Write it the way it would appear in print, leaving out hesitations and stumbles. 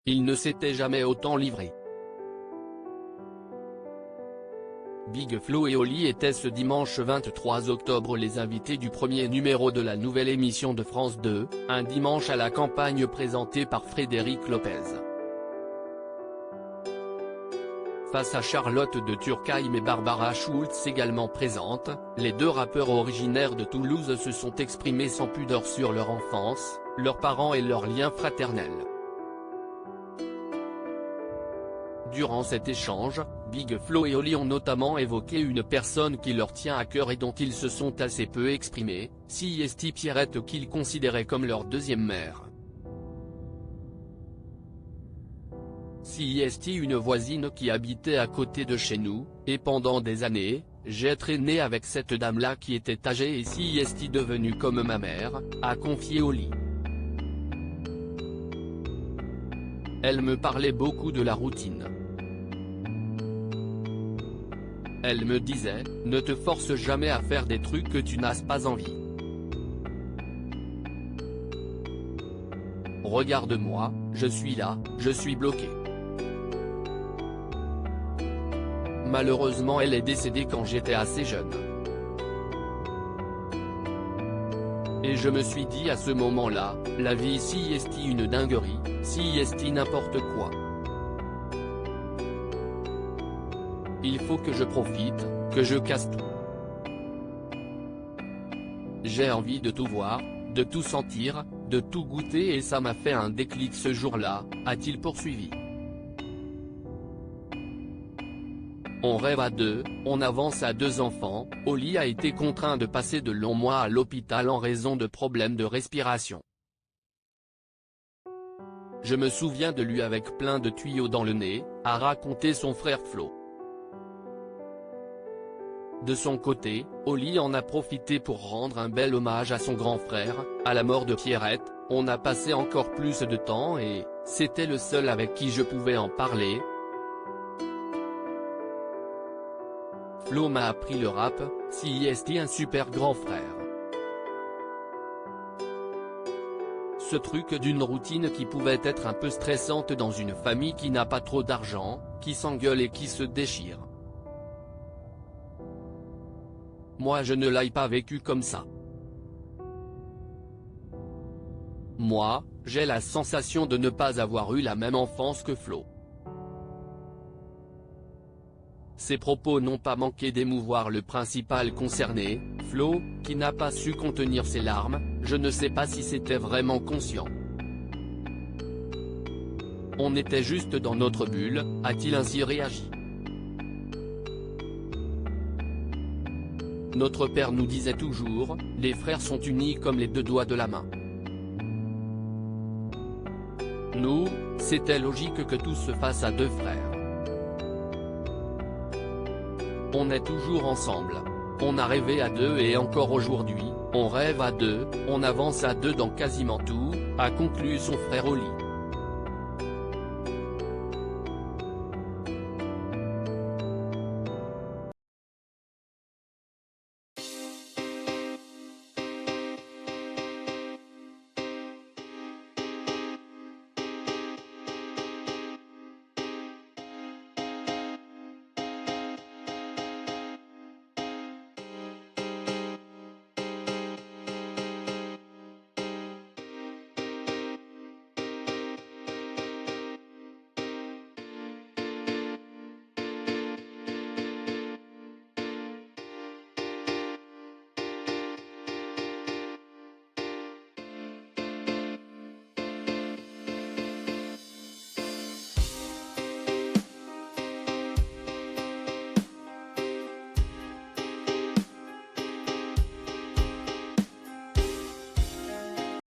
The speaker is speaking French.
Il ne s'était jamais autant livré. Big Flo et Oli étaient ce dimanche 23 octobre les invités du premier numéro de la nouvelle émission de France 2, Un dimanche à la campagne présenté par Frédéric Lopez. Face à Charlotte de Turckheim et Barbara Schultz également présentes, les deux rappeurs originaires de Toulouse se sont exprimés sans pudeur sur leur enfance, leurs parents et leurs liens fraternels. Durant cet échange, Big Flo et Oli ont notamment évoqué une personne qui leur tient à cœur et dont ils se sont assez peu exprimés, Siesti Pierrette qu'ils considéraient comme leur deuxième mère. Siesti, une voisine qui habitait à côté de chez nous, et pendant des années, j'ai traîné avec cette dame-là qui était âgée et Siesti devenue comme ma mère, a confié Oli. Elle me parlait beaucoup de la routine. Elle me disait, ne te force jamais à faire des trucs que tu n'as pas envie. Regarde-moi, je suis là, je suis bloqué. Malheureusement elle est décédée quand j'étais assez jeune. Et je me suis dit à ce moment-là, la vie Siesti une dinguerie, Siesti n'importe quoi. Il faut que je profite, que je casse tout. J'ai envie de tout voir, de tout sentir, de tout goûter et ça m'a fait un déclic ce jour-là, a-t-il poursuivi. On rêve à deux, on avance à deux enfants, Oli a été contraint de passer de longs mois à l'hôpital en raison de problèmes de respiration. Je me souviens de lui avec plein de tuyaux dans le nez, a raconté son frère Flo. De son côté, Oli en a profité pour rendre un bel hommage à son grand frère. À la mort de Pierrette, on a passé encore plus de temps et c'était le seul avec qui je pouvais en parler. Flo m'a appris le rap, Siesti un super grand frère. Ce truc d'une routine qui pouvait être un peu stressante dans une famille qui n'a pas trop d'argent, qui s'engueule et qui se déchire. Moi je ne l'ai pas vécu comme ça. Moi, j'ai la sensation de ne pas avoir eu la même enfance que Flo. Ces propos n'ont pas manqué d'émouvoir le principal concerné, Flo, qui n'a pas su contenir ses larmes, je ne sais pas si c'était vraiment conscient. On était juste dans notre bulle, a-t-il ainsi réagi. Notre père nous disait toujours, les frères sont unis comme les deux doigts de la main. Nous, c'était logique que tout se fasse à deux frères. On est toujours ensemble. On a rêvé à deux et encore aujourd'hui, on rêve à deux, on avance à deux dans quasiment tout, a conclu son frère Oli.